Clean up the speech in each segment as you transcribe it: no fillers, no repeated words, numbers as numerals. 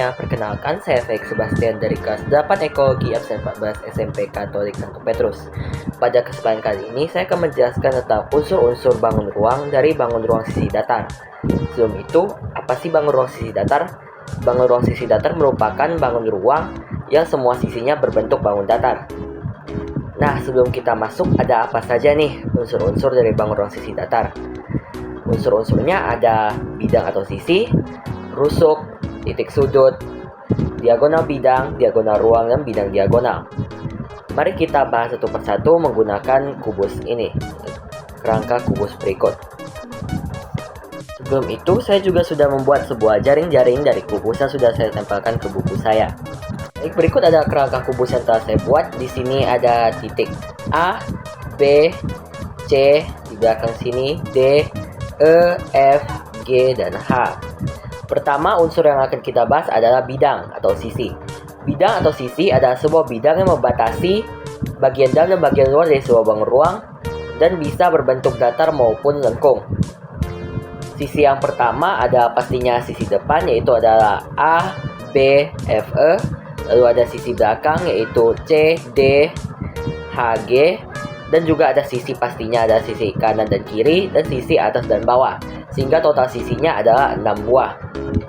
semuanya, perkenalkan saya Felix Sebastian dari kelas 8 Ekologi absen 14 SMP Katolik Santo Petrus. Pada kesempatan kali ini saya akan menjelaskan tentang unsur-unsur bangun ruang dari bangun ruang sisi datar. Sebelum itu, apa sih bangun ruang sisi datar? Bangun ruang sisi datar merupakan bangun ruang yang semua sisinya berbentuk bangun datar. Nah, sebelum kita masuk, ada apa saja nih unsur-unsur dari bangun ruang sisi datar? Unsur-unsurnya ada bidang atau sisi, rusuk, titik sudut, diagonal bidang, diagonal ruang, dan bidang diagonal. Mari kita bahas satu persatu menggunakan kubus ini, kerangka kubus berikut. Sebelum itu, saya juga sudah membuat sebuah jaring-jaring dari kubus yang sudah saya tempelkan ke buku saya. Baik, berikut ada kerangka kubus yang telah saya buat. Di sini ada titik A, B, C, di belakang sini D, E, F, G, dan H. Pertama, unsur yang akan kita bahas adalah bidang atau sisi. Bidang atau sisi adalah sebuah bidang yang membatasi bagian dalam dan bagian luar dari sebuah bangun ruang dan bisa berbentuk datar maupun lengkung. Sisi yang pertama ada pastinya sisi depan, yaitu adalah A, B, F, E. Lalu ada sisi belakang, yaitu C, D, H, G. Dan juga ada sisi pastinya, ada sisi kanan dan kiri, dan sisi atas dan bawah. Sehingga total sisinya adalah 6 buah.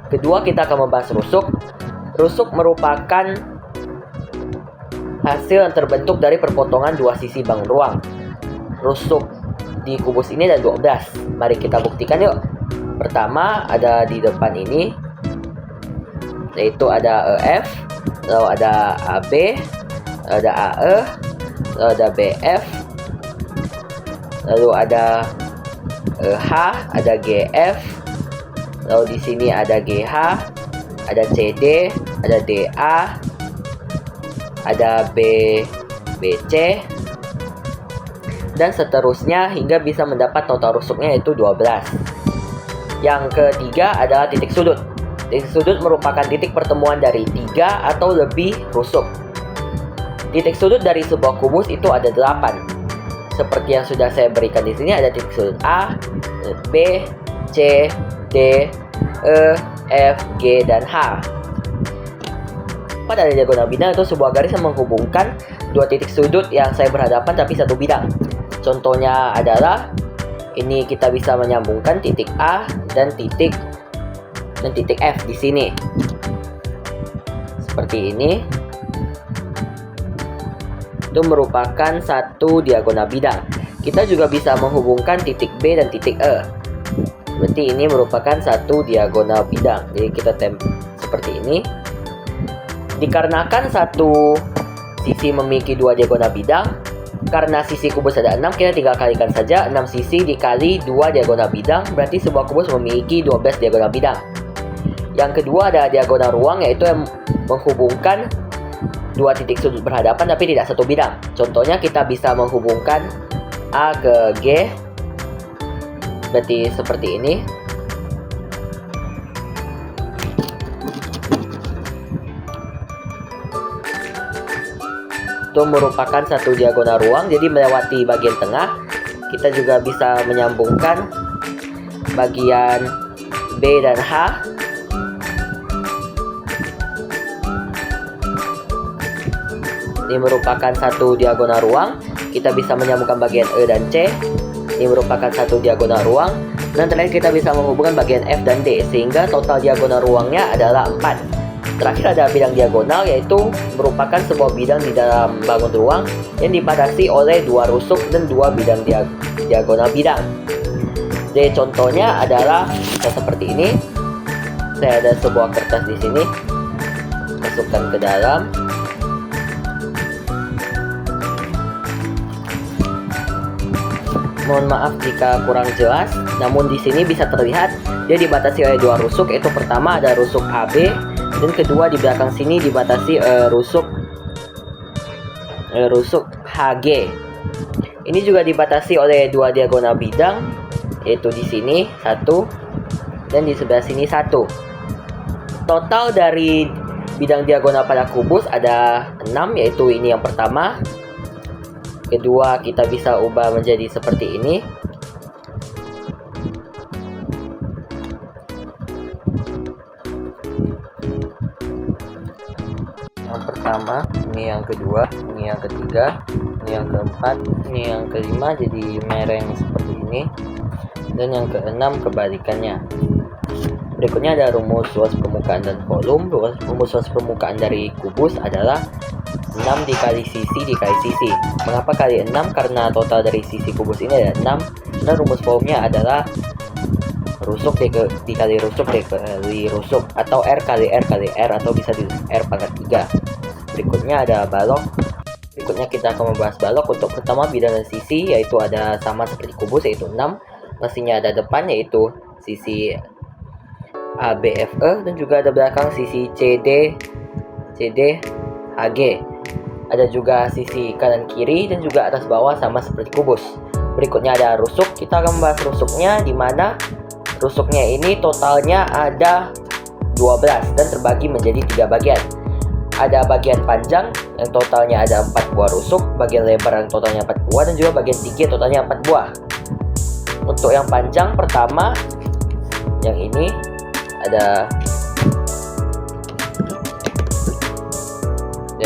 Kedua, kita akan membahas rusuk. Rusuk merupakan hasil yang terbentuk dari perpotongan dua sisi bangun ruang. Rusuk di kubus ini ada 12. Mari kita buktikan yuk. Pertama, ada di depan ini, yaitu ada EF, lalu ada AB, ada AE, lalu ada BF, lalu ada H, ada GF, lalu di sini ada GH, ada CD, ada DA, ada BC, dan seterusnya hingga bisa mendapat total rusuknya yaitu 12. Yang ketiga adalah titik sudut. Titik sudut merupakan titik pertemuan dari 3 atau lebih rusuk. Titik sudut dari sebuah kubus itu ada 8. Seperti yang sudah saya berikan di sini, ada titik sudut A, B, C, D, E, F, G, dan H. Pada diagonal bidang itu sebuah garis yang menghubungkan dua titik sudut yang saya berhadapan tapi satu bidang. Contohnya adalah ini kita bisa menyambungkan titik A dan titik F di sini. Seperti ini. Itu merupakan satu diagonal bidang. Kita juga bisa menghubungkan titik B dan titik E. Berarti ini merupakan satu diagonal bidang. Jadi kita seperti ini. Dikarenakan satu sisi memiliki dua diagonal bidang, karena sisi kubus ada 6, kita tinggal kalikan saja 6 sisi dikali 2 diagonal bidang, berarti sebuah kubus memiliki 12 diagonal bidang. Yang kedua ada diagonal ruang, yaitu yang menghubungkan dua titik sudut berhadapan tapi tidak satu bidang. Contohnya kita bisa menghubungkan A ke G, berarti seperti ini. Itu merupakan satu diagonal ruang, jadi melewati bagian tengah. Kita juga bisa menyambungkan bagian B dan H. Ini merupakan satu diagonal ruang. Kita bisa menyambungkan bagian E dan C. Ini merupakan satu diagonal ruang. Dan terakhir kita bisa menghubungkan bagian F dan D, sehingga total diagonal ruangnya adalah 4. Terakhir ada bidang diagonal, yaitu merupakan sebuah bidang di dalam bangun ruang yang dibatasi oleh 2 rusuk dan 2 bidang diagonal bidang. Jadi contohnya adalah seperti ini. Saya ada sebuah kertas di sini. Masukkan ke dalam. Mohon maaf jika kurang jelas, namun di sini bisa terlihat dia dibatasi oleh 2 rusuk, yaitu pertama ada rusuk AB dan kedua di belakang sini dibatasi rusuk HG. Ini juga dibatasi oleh 2 diagonal bidang, yaitu di sini 1 dan di sebelah sini 1. Total dari bidang diagonal pada kubus ada 6, yaitu ini yang pertama. Kedua kita bisa ubah menjadi seperti ini. ini yang kedua, ini yang ketiga, ini yang keempat, ini yang kelima jadi mereng seperti ini, dan yang keenam kebalikannya. Berikutnya ada rumus luas permukaan dan volume. Rumus luas permukaan dari kubus adalah 6 dikali sisi dikali sisi. Mengapa kali 6? Karena total dari sisi kubus ini ada 6. Dan rumus volumenya adalah rusuk dikali rusuk dikali rusuk, atau R kali R kali R, atau bisa di R pangkat 3. Berikutnya ada balok. Berikutnya kita akan membahas balok. Untuk pertama bidang dan sisi, yaitu ada sama seperti kubus, yaitu 6. Pastinya ada depan, yaitu sisi ABFE, dan juga ada belakang sisi CD HG. Ada juga sisi kanan kiri dan juga atas bawah sama seperti kubus. Berikutnya ada rusuk. Kita akan membahas rusuknya, di mana rusuknya ini totalnya ada 12 dan terbagi menjadi 3 bagian. Ada bagian panjang yang totalnya ada 4 buah rusuk, bagian lebar yang totalnya 4 buah, dan juga bagian tinggi totalnya 4 buah. Untuk yang panjang pertama, yang ini ada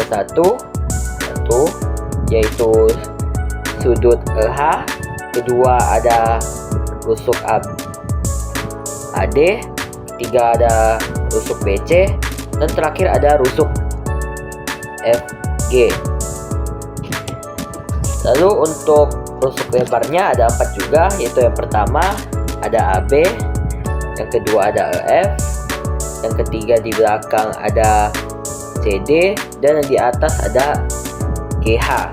satu, yaitu sudut EH. Kedua ada rusuk AD. Ketiga ada rusuk BC, dan terakhir ada rusuk FG. Lalu untuk rusuk lebarnya ada 4 juga, yaitu yang pertama ada AB, yang kedua ada EF, yang ketiga di belakang ada CD, dan yang di atas ada GH.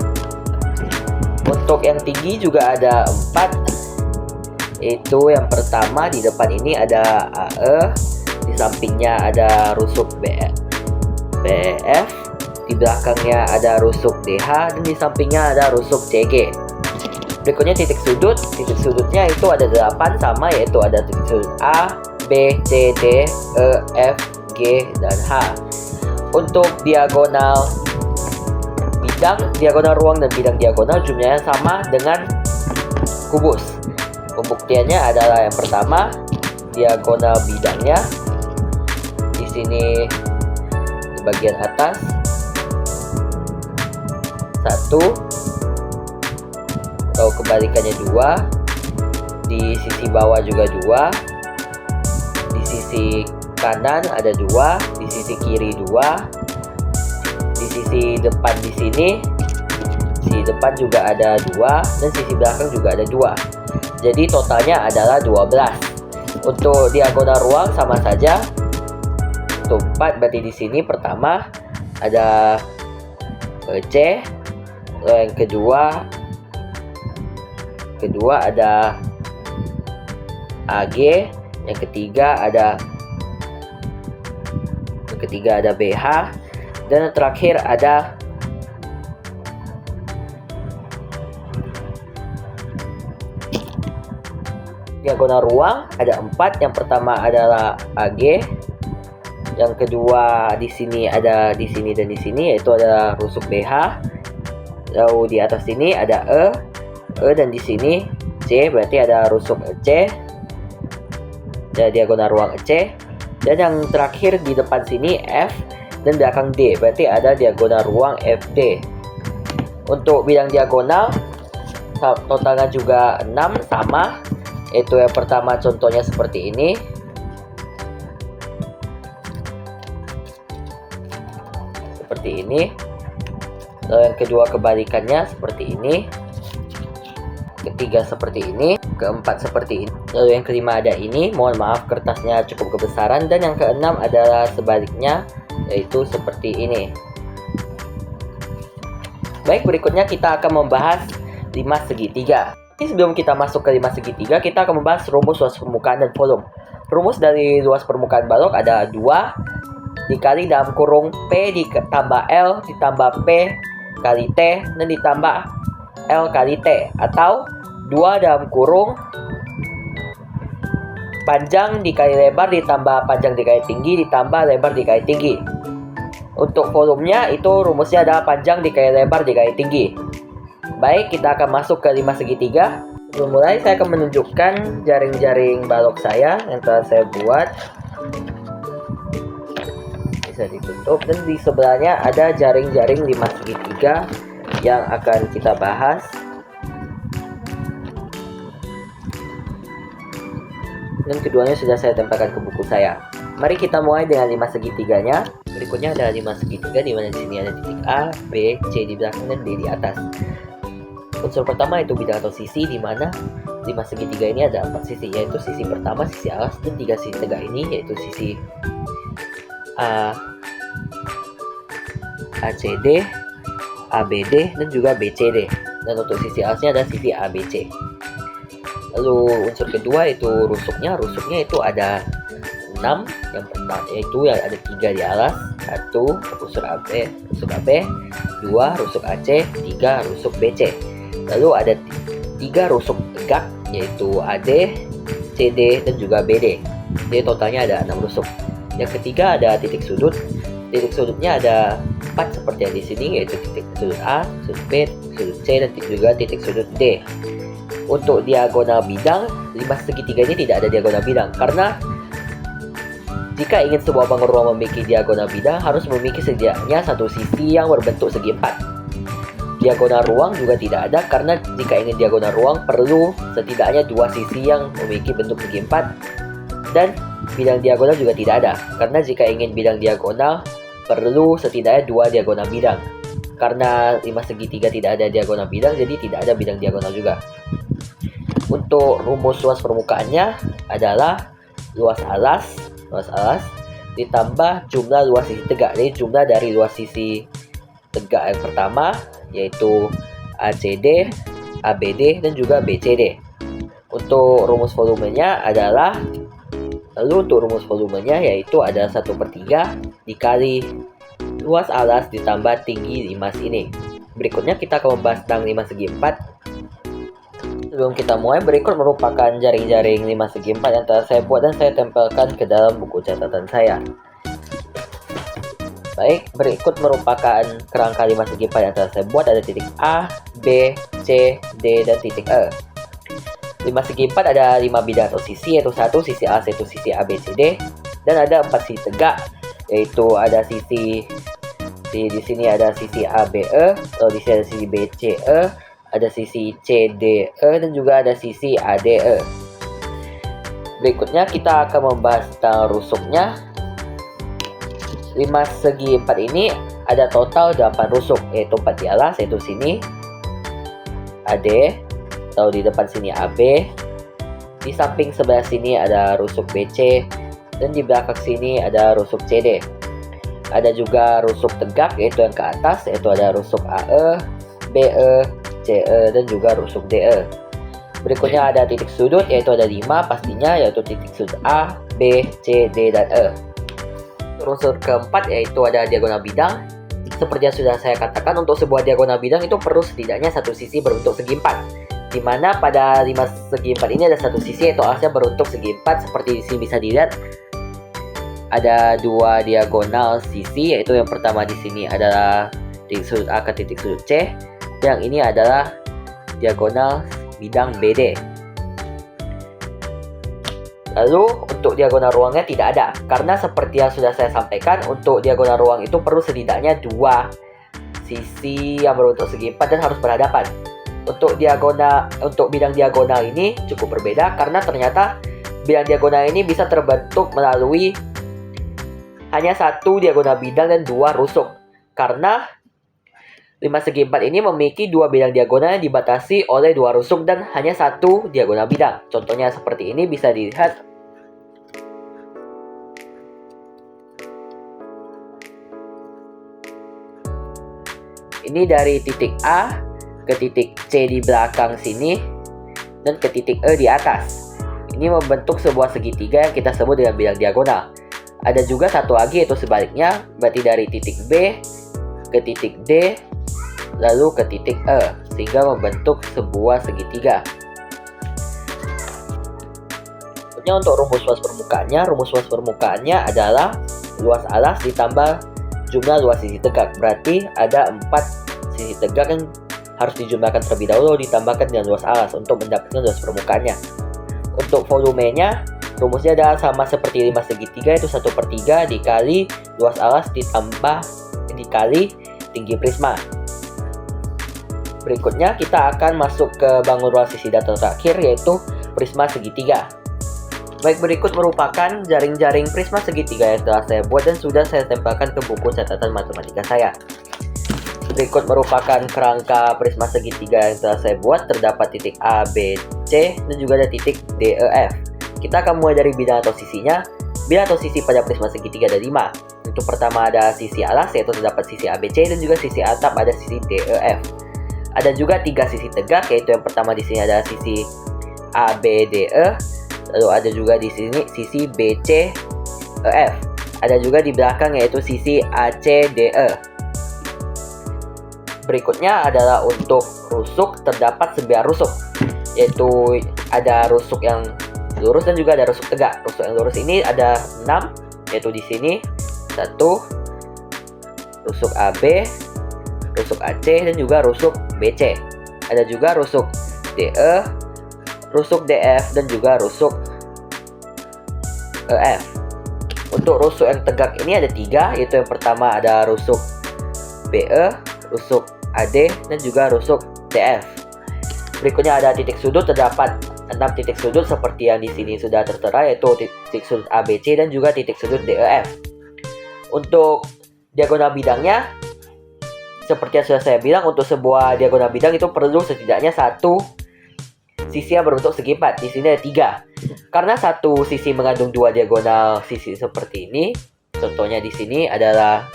Untuk yang tinggi juga ada 4, yaitu yang pertama di depan ini ada AE, di sampingnya ada rusuk BF, di belakangnya ada rusuk DH, dan di sampingnya ada rusuk CG. Berikutnya titik sudut. Titik sudutnya itu ada 8 sama, yaitu ada titik sudut A, B, C, D, E, F, G, dan H. Untuk diagonal bidang, diagonal ruang dan bidang diagonal jumlahnya sama dengan kubus. Pembuktiannya adalah yang pertama, diagonal bidangnya di sini di bagian atas 1, atau kebalikannya 2, di sisi bawah juga 2, di sisi kanan ada 2, di sisi kiri 2, di sisi depan di sini, sisi depan juga ada 2, dan sisi belakang juga ada 2. Jadi totalnya adalah 12. Untuk diagonal ruang sama saja. Untuk 4 berarti di sini pertama ada C, lalu yang kedua ada AG, yang ketiga ada BH, dan yang terakhir ada diagonal ruang. Ada 4. Yang pertama adalah AG, yang kedua di sini ada di sini dan di sini, yaitu ada rusuk BH. Lalu di atas sini ada E, dan di sini C, berarti ada rusuk C, dan diagonal ruang C. Dan yang terakhir di depan sini F, dan belakang D, berarti ada diagonal ruang FD. Untuk bidang diagonal totalnya juga 6 sama, yaitu yang pertama contohnya seperti ini, lalu yang kedua kebalikannya seperti ini, ketiga seperti ini, keempat seperti ini, lalu yang kelima ada ini, mohon maaf kertasnya cukup kebesaran, dan yang keenam adalah sebaliknya, yaitu seperti ini. Baik, berikutnya kita akan membahas 5 segitiga. Ini sebelum kita masuk ke 5 segitiga, kita akan membahas rumus luas permukaan dan volume. Rumus dari luas permukaan balok ada 2 dikali dalam kurung P ditambah L ditambah P kali T dan ditambah L kali T, atau 2 dalam kurung panjang dikali lebar ditambah panjang dikali tinggi ditambah lebar dikali tinggi. Untuk volumenya itu rumusnya adalah panjang dikali lebar dikali tinggi. Baik, kita akan masuk ke 5 segitiga. Sebelum mulai, saya akan menunjukkan jaring-jaring balok saya yang telah saya buat. bisa ditutup, dan di sebelahnya ada jaring-jaring 5 segitiga yang akan kita bahas. Dan keduanya sudah saya tempelkan ke buku saya. Mari kita mulai dengan 5 segitiganya. Berikutnya ada 5 segitiga di mana di sini ada titik A, B, C di belakang dan D di atas. Unsur pertama itu bidang atau sisi, di mana 5 segitiga ini ada 4 sisi, yaitu sisi pertama, sisi alas, dan 3 sisi tegak ini yaitu sisi A, ACD, ABD, dan juga BCD. Dan untuk sisi alasnya ada sisi ABC. Lalu unsur kedua itu rusuknya. Rusuknya itu ada 6. Yang pertama yaitu yang ada 3 di alas, 1 rusuk AB, 2 rusuk AC, 3 rusuk BC. Lalu ada 3 rusuk tegak yaitu AD, CD, dan juga BD. Jadi totalnya ada 6 rusuk. Yang ketiga ada titik sudut. Titik sudutnya ada 4 seperti yang di sini, yaitu titik sudut A, sudut B, sudut C, dan juga titik sudut D. Untuk diagonal bidang, 5 segitiga ini tidak ada diagonal bidang, karena jika ingin sebuah bangun ruang memiliki diagonal bidang, harus memiliki setidaknya satu sisi yang berbentuk segi 4. Diagonal ruang juga tidak ada, karena jika ingin diagonal ruang perlu setidaknya 2 sisi yang memiliki bentuk segi 4. Dan bidang diagonal juga tidak ada, karena jika ingin bidang diagonal perlu setidaknya 2 diagonal bidang. Karena 5 segitiga tidak ada diagonal bidang, jadi tidak ada bidang diagonal juga. Untuk rumus luas permukaannya adalah luas alas ditambah jumlah luas sisi tegak. Jadi jumlah dari luas sisi tegak yang pertama yaitu ACD, ABD, dan juga BCD. Untuk rumus volumenya yaitu ada 1/3 dikali luas alas ditambah tinggi limas ini. Berikutnya kita akan membahas tentang 5 segi 4. Sebelum kita mulai, berikut merupakan jaring-jaring 5 segi 4 yang telah saya buat dan saya tempelkan ke dalam buku catatan saya. Baik, berikut merupakan kerangka 5 segi 4 yang telah saya buat. Ada titik A, B, C, D, dan titik E. 5 segi 4 ada 5 bidang atau sisi, yaitu 1 sisi A yaitu sisi ABCD, dan ada 4 sisi tegak, yaitu ada sisi di sini ada sisi ABE, lalu di sini ada sisi BCE, ada sisi CDE, dan juga ada sisi ADE. Berikutnya kita akan membahas tentang rusuknya. 5 segi 4 ini ada total 8 rusuk, yaitu 4 di alas, yaitu sini AD, lalu di depan sini AB, di samping sebelah sini ada rusuk BC, dan di belakang sini ada rusuk CD. Ada juga rusuk tegak, yaitu yang ke atas, yaitu ada rusuk AE, BE, CE, dan juga rusuk DE. Berikutnya ada titik sudut, yaitu ada 5 pastinya, yaitu titik sudut A, B, C, D, dan E. Unsur keempat yaitu ada diagonal bidang. Seperti yang sudah saya katakan, untuk sebuah diagonal bidang itu perlu setidaknya satu sisi berbentuk segi 4. Dimana pada 5 segi 4 ini ada satu sisi yaitu alasnya berbentuk segi 4. Seperti di sini bisa dilihat ada 2 diagonal sisi, yaitu yang pertama di sini adalah titik sudut A ke titik sudut C. Yang ini adalah diagonal bidang BD. Lalu untuk diagonal ruangnya tidak ada, karena seperti yang sudah saya sampaikan, untuk diagonal ruang itu perlu setidaknya 2 sisi yang berbentuk segi 4 dan harus berhadapan. Untuk bidang diagonal ini cukup berbeda, karena ternyata bidang diagonal ini bisa terbentuk melalui hanya 1 diagonal bidang dan 2 rusuk. Karena 5 segi 4 ini memiliki 2 bidang diagonal yang dibatasi oleh 2 rusuk dan hanya 1 diagonal bidang. Contohnya seperti ini bisa dilihat. Ini dari titik A ke titik C di belakang sini dan ke titik E di atas. Ini membentuk sebuah segitiga yang kita sebut dengan bidang diagonal. Ada juga satu lagi yaitu sebaliknya, berarti dari titik B ke titik D lalu ke titik E, sehingga membentuk sebuah segitiga. Untuk rumus luas permukaannya adalah luas alas ditambah jumlah luas sisi tegak. Berarti ada 4 sisi tegak yang harus dijumlahkan terlebih dahulu, ditambahkan dengan luas alas untuk mendapatkan luas permukaannya. Untuk volumenya, rumusnya adalah sama seperti 5 segitiga, yaitu 1/3 dikali luas alas ditambah dikali tinggi prisma. Berikutnya kita akan masuk ke bangun ruang sisi data terakhir, yaitu prisma segitiga. Baik, berikut merupakan jaring-jaring prisma segitiga yang telah saya buat dan sudah saya tempelkan ke buku catatan matematika saya. Berikut merupakan kerangka prisma segitiga yang telah saya buat. Terdapat titik A, B, C, dan juga ada titik D, E, F. Kita akan mulai dari bidang atau sisinya. Bidang atau sisi pada prisma segitiga ada 5. Untuk pertama ada sisi alas, yaitu terdapat sisi ABC, dan juga sisi atap ada sisi D, E, F. Ada juga 3 sisi tegak, yaitu yang pertama di sini ada sisi A, B, D, E. Lalu ada juga di sini sisi B, C, E, F. Ada juga di belakang yaitu sisi A, C, D, E. Berikutnya adalah untuk rusuk. Terdapat 9 rusuk, yaitu ada rusuk yang lurus dan juga ada rusuk tegak. Rusuk yang lurus ini ada 6, yaitu di sini 1, rusuk AB, rusuk AC, dan juga rusuk BC. Ada juga rusuk DE, rusuk DF, dan juga rusuk EF. Untuk rusuk yang tegak ini ada 3, yaitu yang pertama ada rusuk BE, rusuk AD, dan juga rusuk DF. Berikutnya ada titik sudut. Terdapat 6 titik sudut seperti yang di sini sudah tertera, yaitu titik sudut ABC dan juga titik sudut DEF. Untuk diagonal bidangnya, seperti yang sudah saya bilang, untuk sebuah diagonal bidang itu perlu setidaknya 1 sisi yang berbentuk segi 4. Di sini ada 3. Karena satu sisi mengandung 2 diagonal sisi seperti ini. Contohnya di sini adalah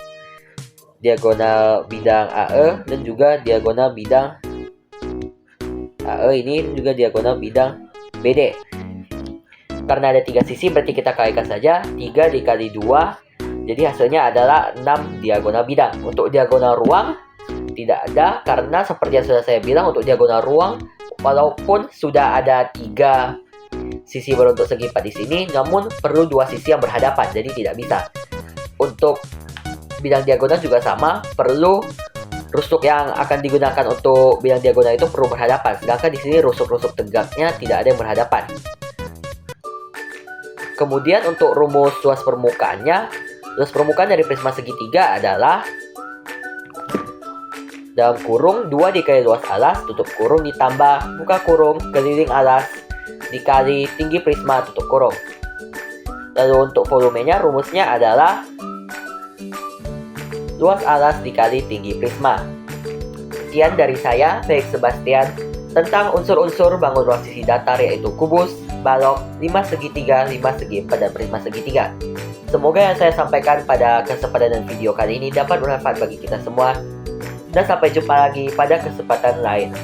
diagonal bidang AE dan juga diagonal bidang AE ini, dan juga diagonal bidang BD. Karena ada 3 sisi, berarti kita kalikan saja 3 dikali 2. Jadi hasilnya adalah 6 diagonal bidang. Untuk diagonal ruang tidak ada, karena seperti yang sudah saya bilang, untuk diagonal ruang walaupun sudah ada 3 sisi berbentuk segi 4 di sini, namun perlu 2 sisi yang berhadapan, jadi tidak bisa. Untuk bidang diagonal juga sama, perlu rusuk yang akan digunakan untuk bidang diagonal itu perlu berhadapan. Sedangkan di sini rusuk-rusuk tegaknya tidak ada yang berhadapan. Kemudian untuk rumus luas permukaannya, luas permukaan dari prisma segitiga adalah dalam kurung 2 dikali luas alas, tutup kurung, ditambah buka kurung, keliling alas, dikali tinggi prisma, tutup kurung. Lalu untuk volumenya, rumusnya adalah luas alas dikali tinggi prisma. Sekian dari saya, Felix Sebastian, tentang unsur-unsur bangun ruang sisi datar, yaitu kubus, balok, 5 segitiga, 5 segi 4, dan prisma segitiga. Semoga yang saya sampaikan pada kesempatan video kali ini dapat bermanfaat bagi kita semua. Dan sampai jumpa lagi pada kesempatan lain.